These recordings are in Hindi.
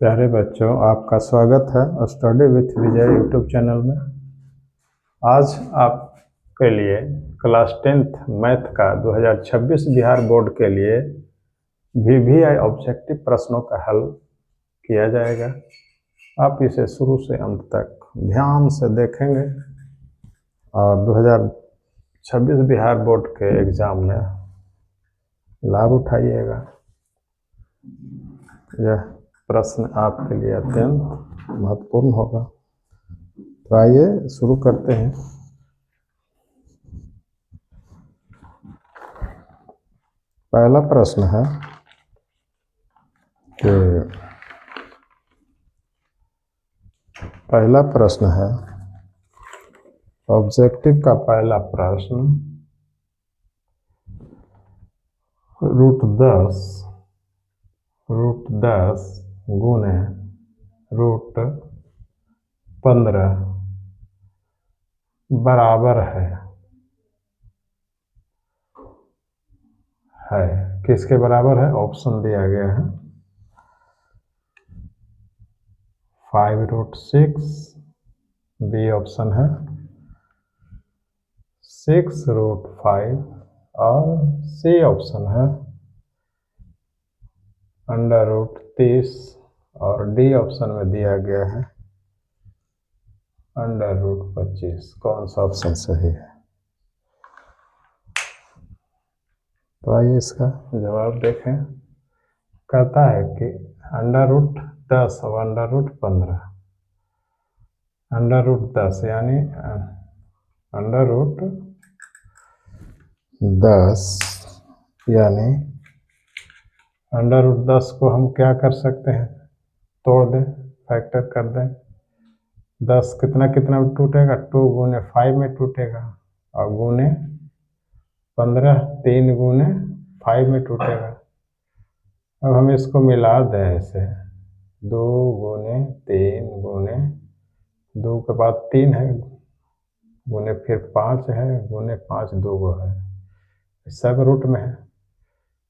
प्यारे बच्चों, आपका स्वागत है study with Vijay YouTube channel में। आज आपके लिए क्लास 10th मैथ का 2026 बिहार बोर्ड के लिए VVI ऑब्जेक्टिव प्रश्नों का हल किया जाएगा। आप इसे शुरू से अंत तक ध्यान से देखेंगे और 2026 बिहार बोर्ड के एग्ज़ाम में लाभ उठाइएगा। यह प्रश्न आपके लिए अत्यंत महत्वपूर्ण होगा। तो आइए शुरू करते हैं। पहला प्रश्न है ऑब्जेक्टिव का पहला प्रश्न, रूट 10 गुने रूट 15 बराबर है किसके बराबर है? ऑप्शन दिया गया है 5√6, बी ऑप्शन है 6√5 और सी ऑप्शन है √30 और डी ऑप्शन में दिया गया है √25। कौन सा ऑप्शन सही है? तो आइए इसका जवाब देखें। कहता है कि √10 और √15, √10 यानी √10 यानी √10 को हम क्या कर सकते हैं? तोड़ दें, फैक्टर कर दें। 10 कितना कितना टूटेगा? 2 गुने 5 में टूटेगा और गुने 15 3 गुने 5 में टूटेगा। अब हम इसको मिला दें ऐसे, 2 गुने 3 गुने 2 के बाद 3 है, गुने फिर 5 है, गुने 5 2 है, सब रूट में है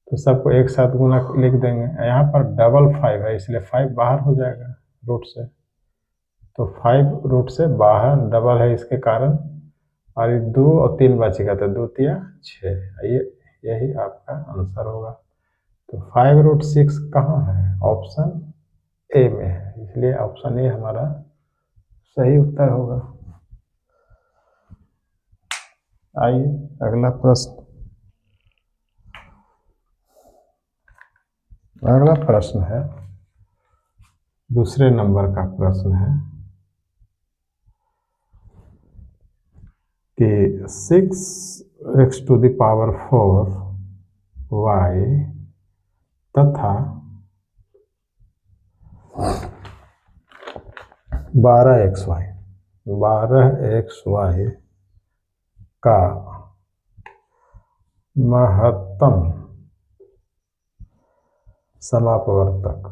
तो सबको एक साथ गुना लिख देंगे। यहाँ पर डबल 5 है इसलिए 5 बाहर हो जाएगा रूट से, तो 5 रूट से बाहर, डबल है इसके कारण, और 2 और 3 बचेगा तो 2 तिया 6। यही आपका आंसर होगा। तो 5√6 कहाँ है? ऑप्शन ए में है, इसलिए ऑप्शन ए हमारा सही उत्तर होगा। आइए अगला प्रश्न। अगला प्रश्न है, दूसरे नंबर का प्रश्न है कि 6x⁴y तथा 12xy का महत्तम समापवर्तक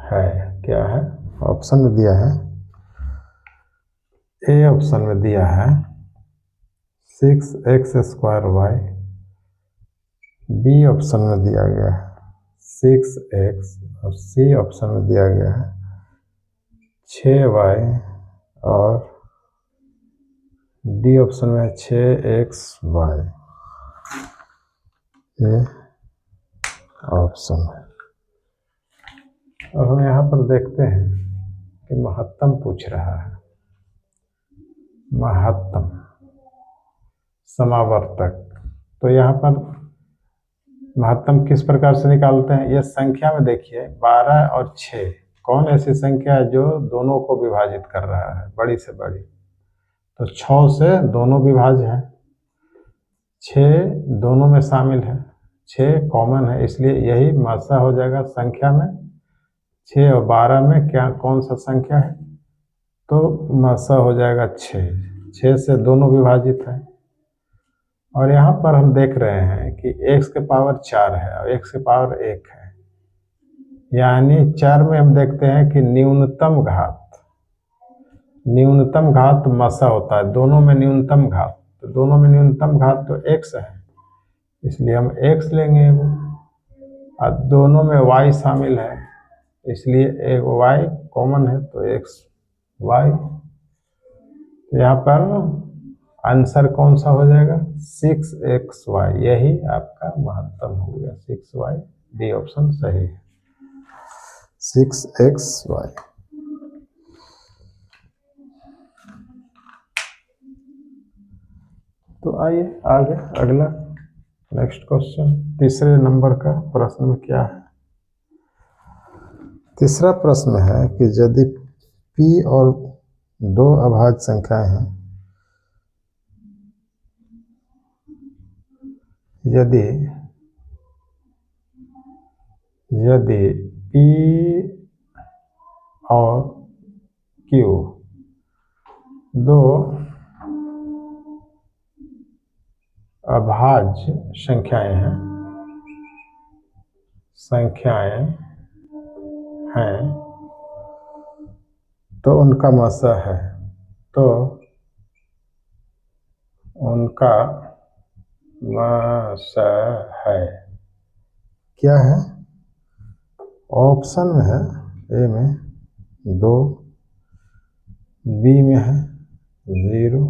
है क्या है? ऑप्शन में दिया है, ए ऑप्शन में दिया है 6x²y, बी ऑप्शन में दिया गया है 6x और सी ऑप्शन में दिया गया है 6y और डी ऑप्शन में 6xy। ये ऑप्शन है। अब हम यहाँ पर देखते हैं कि महत्तम पूछ रहा है। महत्तम समावर्तक, तो यहाँ पर महत्तम किस प्रकार से निकालते हैं? ये संख्या में देखिए 12 और 6 कौन ऐसी संख्या है जो दोनों को विभाजित कर रहा है, बड़ी से बड़ी? तो 6 से दोनों विभाज्य है, 6 दोनों में शामिल है, 6 कॉमन है, इसलिए यही मात्रा हो जाएगा संख्या में। 6 और 12 में क्या कौन सा संख्या है? तो मात्रा हो जाएगा 6 से दोनों विभाजित है। और यहाँ पर हम देख रहे हैं कि x के पावर 4 है और x के पावर 1 है, यानी 4 में हम देखते हैं कि न्यूनतम घात मसा होता है, दोनों में न्यूनतम घात, तो दोनों में न्यूनतम घात तो x है, इसलिए हम x लेंगे वो, और दोनों में y शामिल है इसलिए एक y कॉमन है तो x y। यहाँ पर आंसर कौन सा हो जाएगा 6xy, यही आपका महत्तम हो गया 6y, डी ऑप्शन सही है 6xy। तो आइए आगे अगला नेक्स्ट क्वेश्चन, तीसरे नंबर का प्रश्न में क्या है। तीसरा प्रश्न है कि यदि p और दो अभाज्य संख्याएं हैं, यदि p और q दो अभाज्य संख्याएं हैं तो उनका मसा है, तो उनका मसा है क्या है। ऑप्शन में है ए में 2, बी में है 0,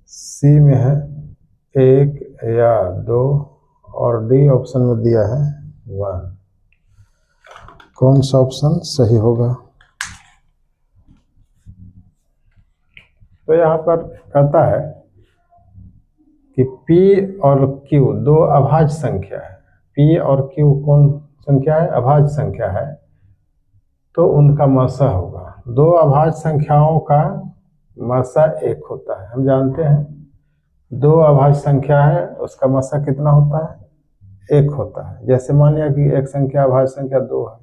सी में है 1 या 2 और डी ऑप्शन में दिया है 1। कौन सा ऑप्शन सही होगा। तो यहाँ पर कहता है कि P और Q दो अभाज्य संख्या है, P और Q कौन संख्या है, अभाज्य संख्या है, तो उनका मसा होगा। दो अभाज्य संख्याओं का मसा 1 होता है, हम जानते हैं दो अभाज्य संख्या है उसका मसा कितना होता है 1 होता है। जैसे मान लिया कि एक संख्या अभाज्य संख्या 2 है,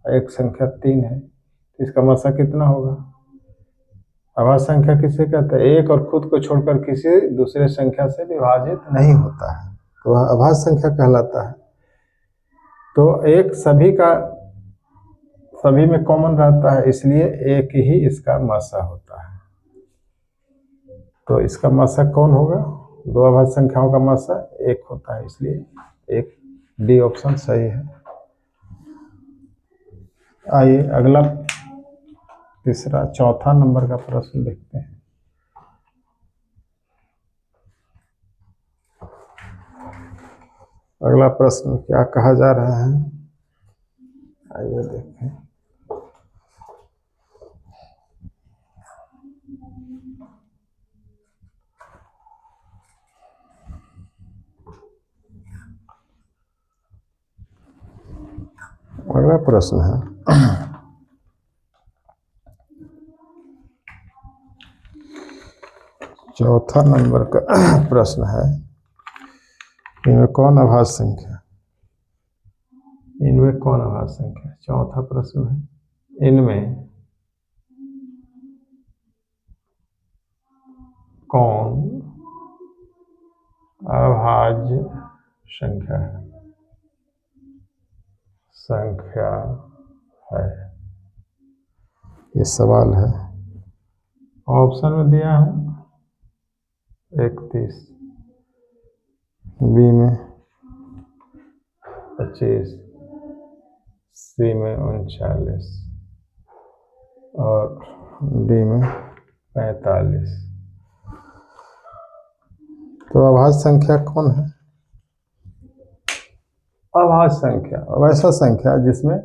एक संख्या 3 है, तो इसका मसा कितना होगा। अभाज्य संख्या किसे कहते हैं, एक और खुद को छोड़कर किसी दूसरे संख्या से विभाजित नहीं होता है, तो वह अभाज्य संख्या कहलाता है। तो एक सभी में कॉमन रहता है, इसलिए एक ही इसका मसा होता है। तो इसका मसा कौन होगा, दो अभाज्य संख्याओं का मसा 1 होता है, इसलिए एक डी ऑप्शन सही है। आइए अगला चौथा नंबर का प्रश्न देखते हैं। अगला प्रश्न क्या कहा जा रहा है, आइए देखें। अगला प्रश्न है चौथा नंबर का प्रश्न है, इनमें कौन अभाज्य संख्या, चौथा प्रश्न है इनमें कौन अभाज्य संख्या है, ये सवाल है। ऑप्शन में दिया है 31, बी में 25, सी में 39 और डी में 45। तो अभाज्य संख्या कौन है, अभाज्य संख्या वैसा संख्या जिसमें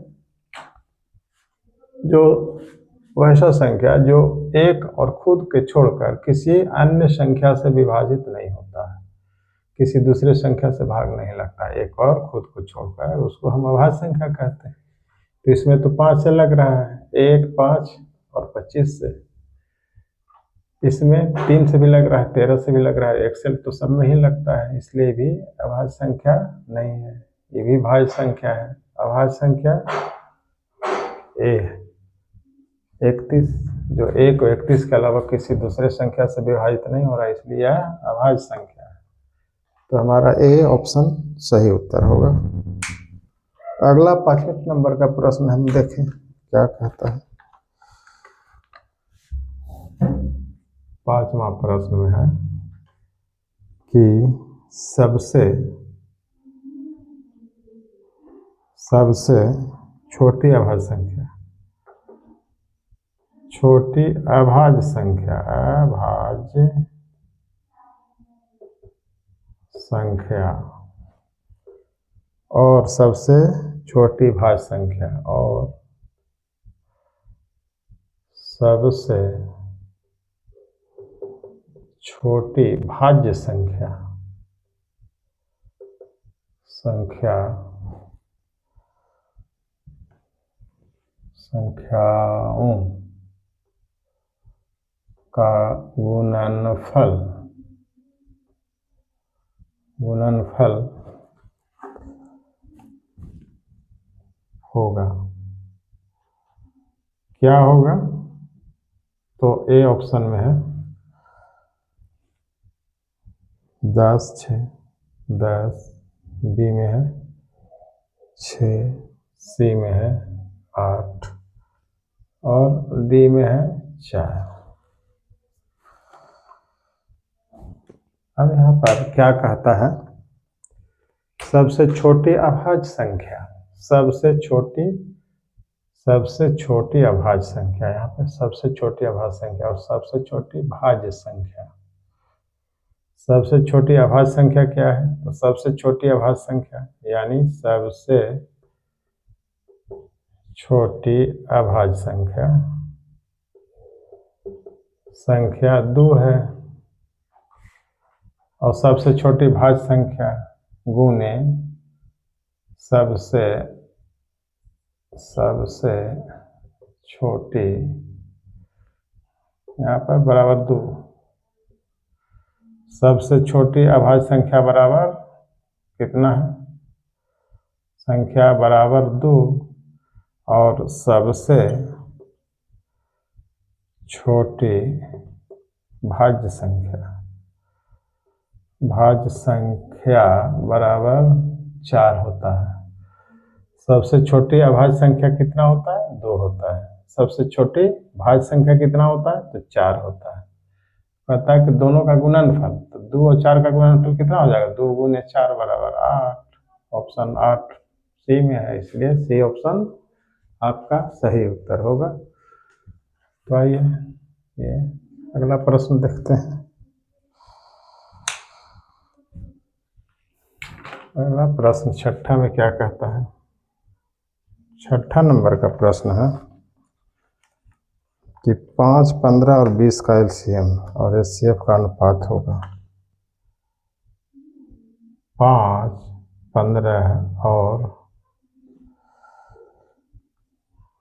वैसा संख्या जो एक और खुद के छोड़कर किसी अन्य संख्या से विभाजित नहीं होता है, किसी दूसरे संख्या से भाग नहीं लगता, एक और खुद को छोड़कर, उसको हम अभाज्य संख्या कहते हैं। तो इसमें तो 5 से लग रहा है, 1, 5 और 25 से, इसमें 3 से भी लग रहा है, 13 से भी लग रहा है, 1 से तो सब में ही लगता है, इसलिए भी अभाज्य संख्या नहीं है, ये भी भाज्य संख्या है। अभाज्य संख्या ए है 31, जो 1 और 31 के अलावा किसी दूसरे संख्या से विभाजित नहीं हो रहा है, इसलिए यह अभाज्य संख्या है। तो हमारा ए ऑप्शन सही उत्तर होगा। अगला 5वें नंबर का प्रश्न हम देखें क्या कहता है। 5वां प्रश्न में है कि सबसे छोटी अभाज्य संख्या, छोटी अभाज्य संख्या और सबसे छोटी भाज्य संख्या और सबसे छोटी भाज्य संख्याओं का गुणनफल होगा। क्या होगा? तो ए ऑप्शन में है 10, 6, 10, बी में है 6, सी में है 8 और डी में है 4। अब यहाँ पर क्या कहता है? सबसे छोटी अभाज्य संख्या, सबसे छोटी अभाज्य संख्या, यहाँ पे सबसे छोटी अभाज्य संख्या और सबसे छोटी भाज्य संख्या। सबसे छोटी अभाज्य संख्या क्या है? तो सबसे छोटी अभाज्य संख्या यानी सबसे छोटी अभाज्य संख्या 2 है और सबसे छोटी भाज्य संख्या गुने सबसे छोटी, यहाँ पर बराबर 2। सबसे छोटी अभाज्य संख्या बराबर कितना है? संख्या बराबर 2 और सबसे छोटी भाज्य संख्या बराबर 4 होता है। सबसे छोटी अभाज्य संख्या कितना होता है? 2 होता है। सबसे छोटी भाज्य संख्या कितना होता है? तो 4 होता है। कहता है कि दोनों का गुणनफल, तो 2 और 4 का गुणनफल कितना हो जाएगा? 2 गुने 4 बराबर 8। ऑप्शन 8 सी में है, इसलिए सी ऑप्शन आपका सही उत्तर होगा। तो आइए ये अगला प्रश्न देखते हैं। अगला प्रश्न 6ठा में क्या कहता है? 6ठा नंबर का प्रश्न है कि 5, 15 और 20 का एलसीएम और एचसीएफ का अनुपात होगा। 5, 15 और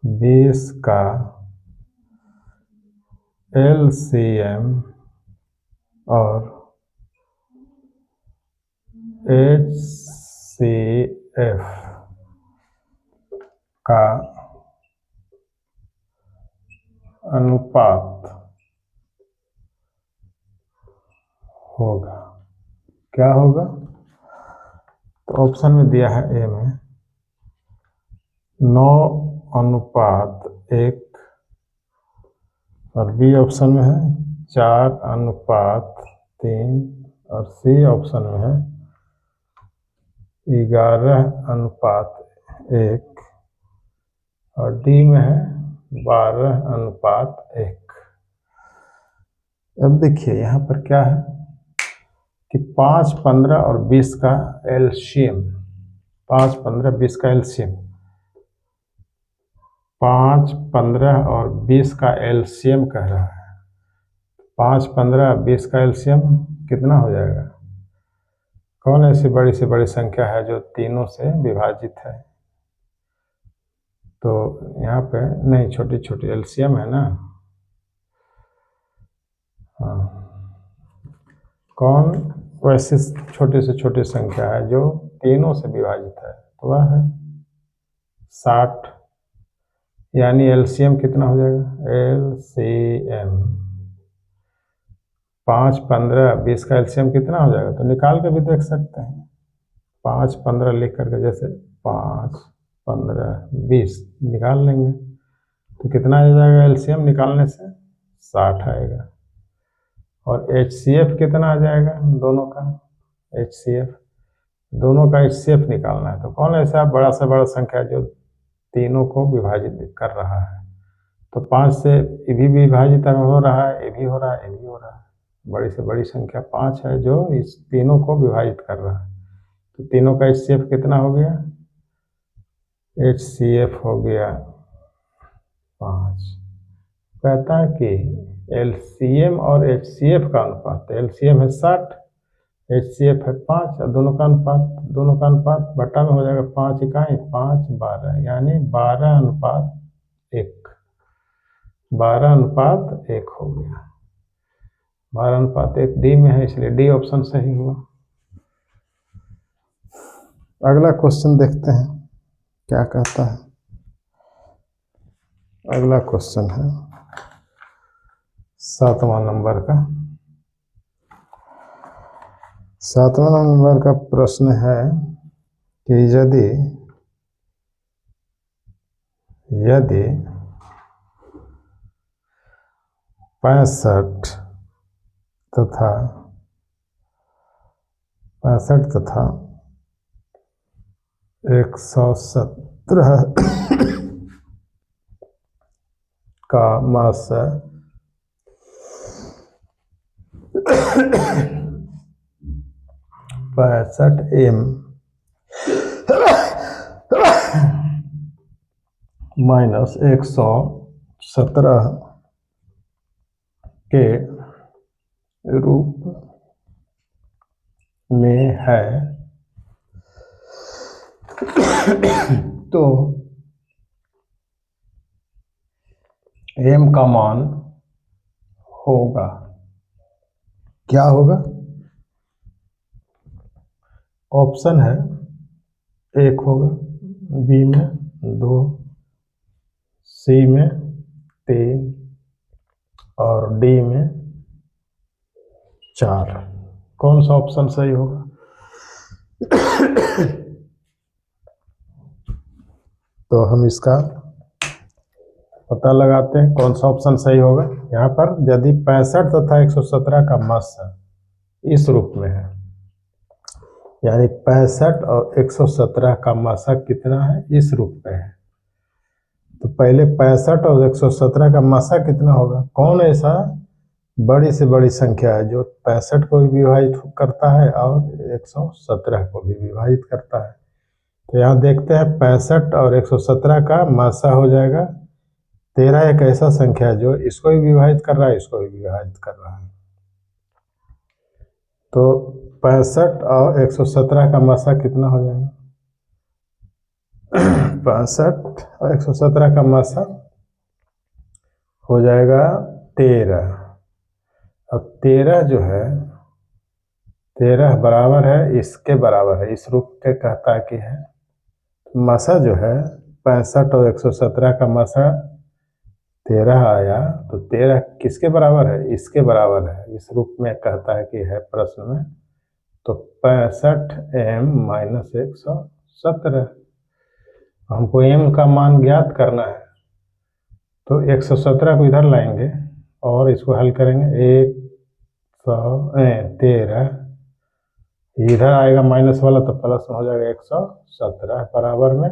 20 का एलसीएम और एचसीएफ का अनुपात होगा। क्या होगा? तो ऑप्शन में दिया है ए में 9:1 और बी ऑप्शन में है 4:3 और सी ऑप्शन में है 11:1 और डी में है 12:1। अब देखिए यहाँ पर क्या है कि 5, 15 और 20 का एलसीएम, 5, 15, 20 का एलसीएम, 5, 15 और 20 का एलसीएम कह रहा है। 5, 15, 20 का एलसीएम कितना हो जाएगा? कौन ऐसी बड़ी से बड़ी संख्या है जो तीनों से विभाजित है? तो यहाँ पे नहीं, छोटी छोटी एलसीएम है ना। हाँ, कौन वैसी छोटी से छोटी संख्या है जो तीनों से विभाजित है? तो वह है 60, यानी एलसीएम कितना हो जाएगा? एलसीएम 5, 15, 20 का एलसीएम कितना हो जाएगा? तो निकाल के भी देख सकते हैं। 5, 15 लिख करके, जैसे 5, 15, 20 निकाल लेंगे तो कितना आ जाएगा? एलसीएम निकालने से 60 आएगा। और HCF कितना आ जाएगा दोनों का, HCF दोनों का HCF निकालना है। तो कौन ऐसा बड़ा से बड़ा संख्या जो तीनों को विभाजित कर रहा है। तो 5 से ये भी विभाजित हो रहा है, ये भी हो रहा है, ये भी हो रहा है। बड़ी से बड़ी संख्या 5 है जो इस तीनों को विभाजित कर रहा है। तो तीनों का HCF कितना हो गया, HCF हो गया 5। कहता है कि LCM और HCF का अनुपात, LCM है 60, HCF है 5 और दोनों का अनुपात बटा में हो जाएगा 5 इकाई 5 12, यानी 12:1, 12:1 हो गया। 12:1 डी में है, इसलिए डी ऑप्शन सही हुआ। अगला क्वेश्चन देखते हैं क्या कहता है। अगला क्वेश्चन है 7वां नंबर का। 7वां नंबर का प्रश्न है कि यदि 65 तथा 117 का मासा 65m माइनस 117 के रूप में है तो m का मान होगा, क्या होगा? ऑप्शन है 1 होगा, बी में 2, सी में 3 और डी में 4। कौन सा ऑप्शन सही होगा? तो हम इसका पता लगाते हैं कौन सा ऑप्शन सही होगा। यहाँ पर यदि 65 तथा 117 का मासा इस रूप में है, यानी 65 और 117 का मासा कितना है, इस रूप में है, तो पहले 65 और 117 का मासा कितना होगा? कौन ऐसा बड़ी से बड़ी संख्या है जो 65 को भी विभाजित करता है और 117 को भी विभाजित करता है? तो यहाँ देखते हैं 65 और 117 का मासा हो जाएगा 13। एक ऐसा संख्या है जो इसको भी विभाजित कर रहा है, इसको भी विभाजित कर रहा है। तो 65 और 117 का मासा कितना हो जाएगा? 65 और 117 का मासा हो जाएगा 13। अब 13 जो है 13 बराबर है इसके बराबर है, इस रूप के कहता है कि है मासा जो है 65 और 117 का मासा 13 आया, तो 13 किसके बराबर है? इसके बराबर है, इस रूप में कहता है कि है प्रश्न में। तो 65m माइनस 117, हमको m का मान ज्ञात करना है, तो 117 को इधर लाएंगे और इसको हल करेंगे। 113 इधर आएगा माइनस वाला तो प्लस में हो जाएगा 117 बराबर में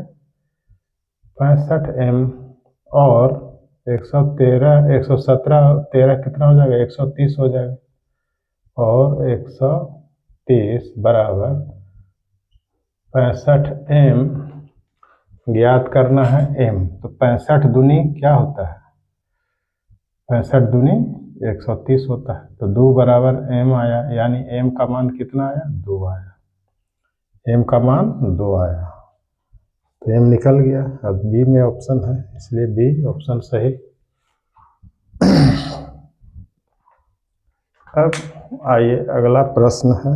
65m और 117 13 कितना हो जाएगा? 130 हो जाएगा और 130 बराबर 65m ज्ञात करना है m। तो 65 दूनी क्या होता है? 65 दूनी 130 होता है, तो 2 बराबर m आया, यानी m का मान कितना आया? 2 आया, m का मान 2 आया, तो m निकल गया। अब बी में ऑप्शन है, इसलिए बी ऑप्शन सही। अब आइए अगला प्रश्न है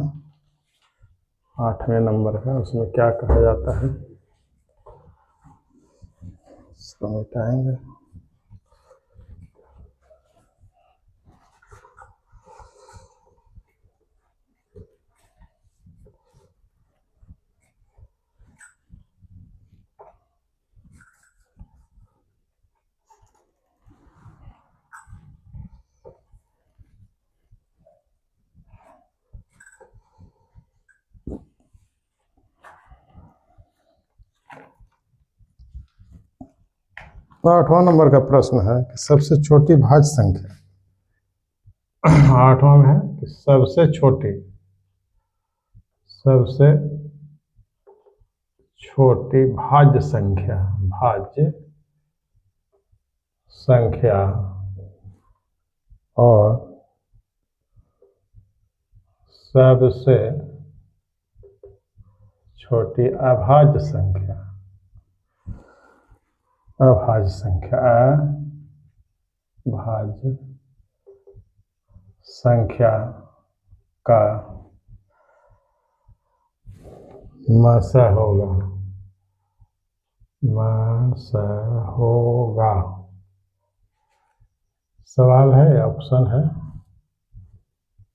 8वें नंबर का, उसमें क्या कहा जाता है समझाएंगे। 8वां नंबर का प्रश्न है कि सबसे छोटी भाज्य संख्या। 8वां में है कि सबसे छोटी भाज्य संख्या और सबसे छोटी अभाज्य संख्या का मसा होगा। सवाल है, ऑप्शन है,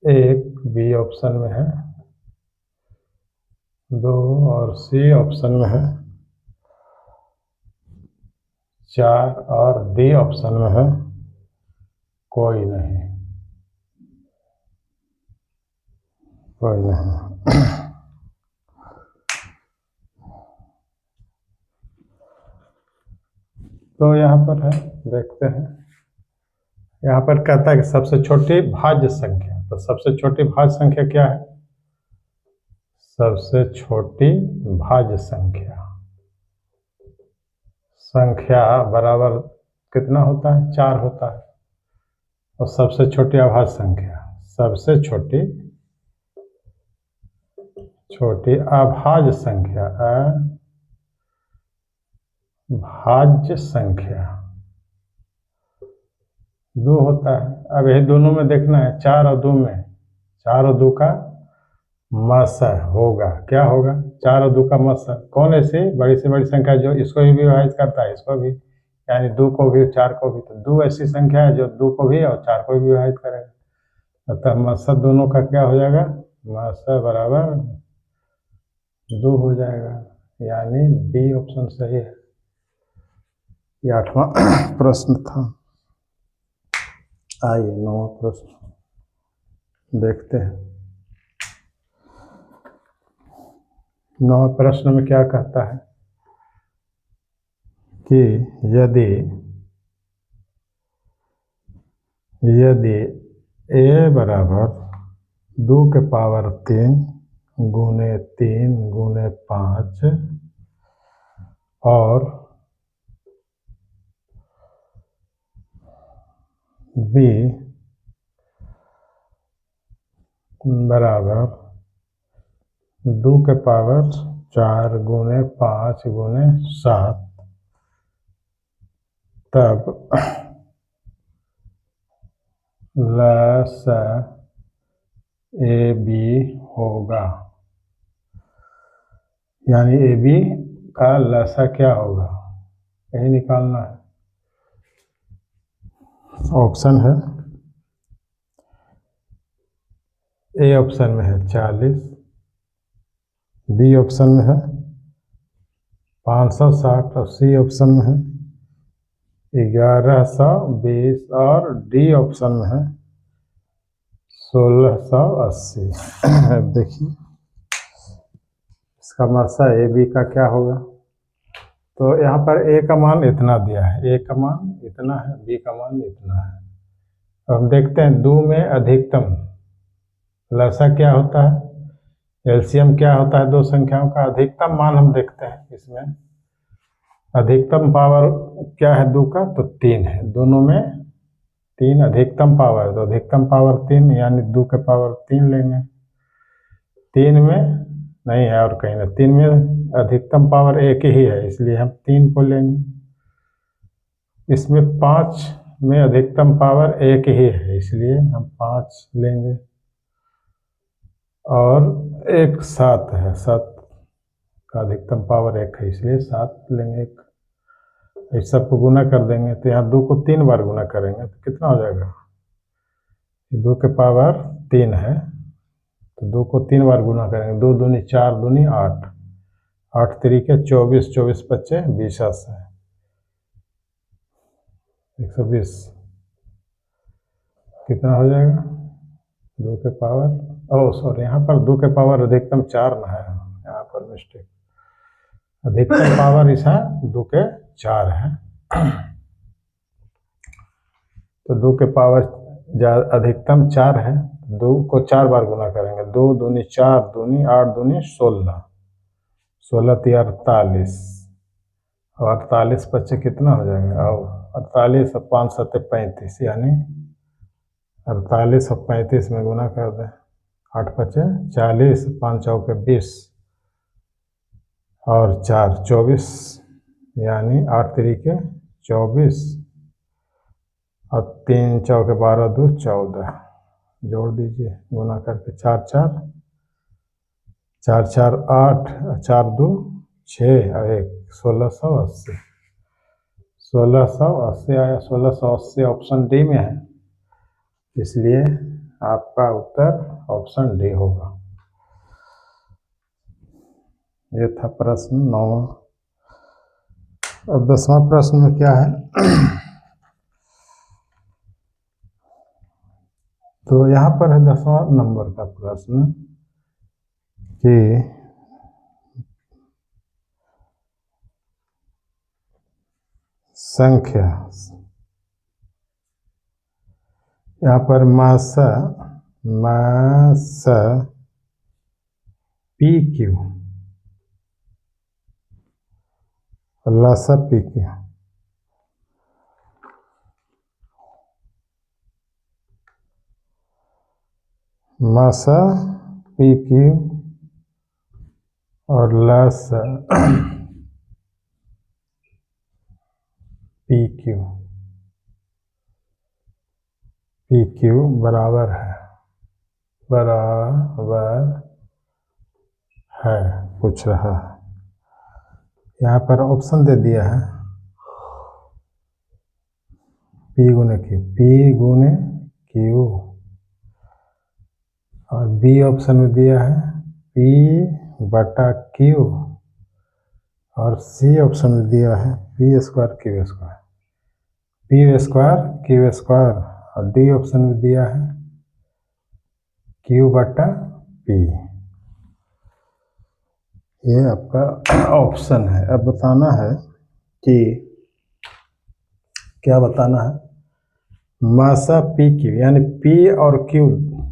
एक बी ऑप्शन में है, 2 और सी ऑप्शन में है, 4 और डी ऑप्शन में है, कोई नहीं। तो यहाँ पर है, देखते हैं। यहाँ पर कहता है कि सबसे छोटी भाज्य संख्या, तो सबसे छोटी भाज्य संख्या क्या है? सबसे छोटी भाज्य संख्या बराबर कितना होता है? 4 होता है। और सबसे छोटी अभाज्य संख्या, सबसे छोटी अभाज्य संख्या 2 होता है। अब यही दोनों में देखना है, 4 और 2 में, 4 और 2 का मसा होगा। क्या होगा? 4 और 2 का मसा। कौन ऐसी बड़ी से बड़ी संख्या जो इसको भी विभाजित करता है, इसको भी, यानी 2 को भी 4 को भी। तो 2 ऐसी संख्या है जो 2 को भी और 4 को भी विभाजित करेगा। अतः मसा दोनों का क्या हो जाएगा? मसा बराबर 2 हो जाएगा, यानी बी ऑप्शन सही है। ये 8वां प्रश्न था। आइए 9वां प्रश्न देखते हैं। 9वें प्रश्न में क्या कहता है कि यदि a बराबर 2 के पावर 3 गुने 3 गुने 5 और b बराबर 2 के पावर 4 गुने 5 गुने 7, तब लसा AB होगा। यानी AB का लसा क्या होगा, यही निकालना है। ऑप्शन है, ए ऑप्शन में है 40, बी ऑप्शन में है 560 और सी ऑप्शन में है 1120 और डी ऑप्शन में है 1680। अब देखिए इसका मसा ए बी का क्या होगा। तो यहाँ पर ए का मान इतना दिया है, ए का मान इतना है, बी का मान इतना है। अब हम देखते हैं 2 में अधिकतम लसा क्या होता है, एलसीएम क्या होता है दो संख्याओं का। अधिकतम मान हम देखते हैं इसमें, अधिकतम पावर क्या है 2 का, तो 3 है। दोनों में 3 अधिकतम पावर, तो अधिकतम पावर 3, यानी 2 के पावर 3 लेंगे। 3 में नहीं है और कहीं ना, 3 में अधिकतम पावर 1 ही है, इसलिए हम 3 को लेंगे। इसमें 5 में अधिकतम पावर 1 ही है, इसलिए हम 5 लेंगे। और एक 7 है, 7 का अधिकतम पावर 1 है, इसलिए 7 लेंगे। इस सबको गुना कर देंगे, तो यहाँ 2 को 3 बार गुना करेंगे तो कितना हो जाएगा, 2 के पावर 3 है, तो 2 को 3 बार गुना करेंगे। 2 दूनी 4 दूनी 8, 8 तरीके 24, 24 बच्चे 20 है 120। कितना हो जाएगा 2 के पावर, सॉरी यहाँ पर 2 के पावर अधिकतम 4 ना है, यहाँ पर मिस्टेक। अधिकतम पावर इसका 2 के 4 है। तो 2 के पावर अधिकतम 4 है, 2 को 4 बार गुना करेंगे, 2 दूनी 4 दूनी 8 दूनी 16, 16 × 48, और 48 बच्चे कितना हो जाएगा, और 48 और 5 × 7 = 35, यानी 48 और 35 में गुना कर दें, 8 बचे 40, 5 चौके 20 और 4 24, यानी 8 तिरिके 24 और 3 चौके 12 2 14, जोड़ दीजिए गुना करके, 4 4 4 4 8, 4 2 6 और 1 1680, 1680 आया। 1680 ऑप्शन डी में है, इसलिए आपका उत्तर ऑप्शन डी होगा। ये था प्रश्न 9वां। अब 10वां प्रश्न में क्या है तो यहाँ पर है 10वां नंबर का प्रश्न कि संख्या, यहाँ पर मासा पी क्यू, लासा पी क्यू, मासा पी क्यू और लासा पी क्यू बराबर है, पूछ रहा है। यहाँ पर ऑप्शन दे दिया है P गुने Q, और बी ऑप्शन में दिया है P/Q, और सी ऑप्शन में दिया है P² Q², P² और डी ऑप्शन में दिया है Q/P। ये आपका ऑप्शन है। अब बताना है कि क्या बताना है, मासा पी क्यू, यानी P और Q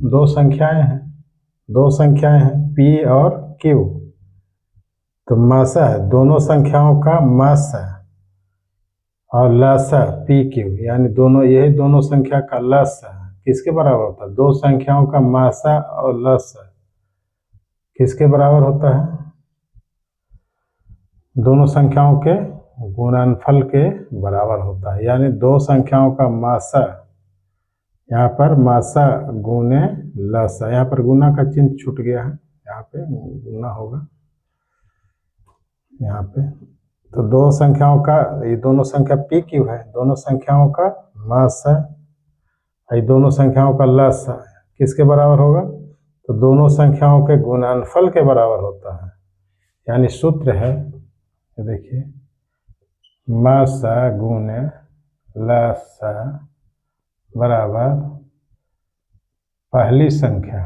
दो संख्याएं हैं, P और Q, तो मासा है, दोनों संख्याओं का मासा, और लासा पी क्यू, यानी यही दोनों संख्या का लासा किसके बराबर होता है, दो संख्याओं का मासा और लासा किसके बराबर होता है, दोनों संख्याओं के गुणनफल के बराबर होता है। यानी दो संख्याओं का मासा, यहाँ पर मासा गुने लासा, यहाँ पर गुना का चिन्ह छूट गया है, यहाँ पे गुना होगा यहाँ पे। तो दो संख्याओं का, ये दोनों संख्या पी क्यू है, दोनों संख्याओं का मासा, ये दोनों संख्याओं का लासा किसके बराबर होगा, तो दोनों संख्याओं के गुणनफल के बराबर होता है। यानी सूत्र है, देखिए, मासा गुने लासा बराबर पहली संख्या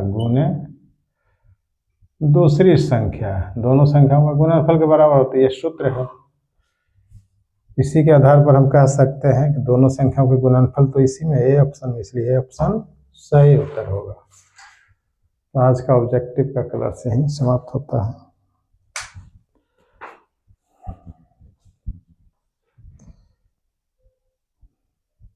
गुने दूसरी संख्या, दोनों संख्याओं का गुणनफल के बराबर होता है। ये सूत्र है। इसी के आधार पर हम कह सकते हैं कि दोनों संख्याओं के गुणनफल तो इसी में, ए ऑप्शन में, इसलिए ए ऑप्शन सही उत्तर होगा। तो आज का ऑब्जेक्टिव का क्लास यहीं समाप्त होता है।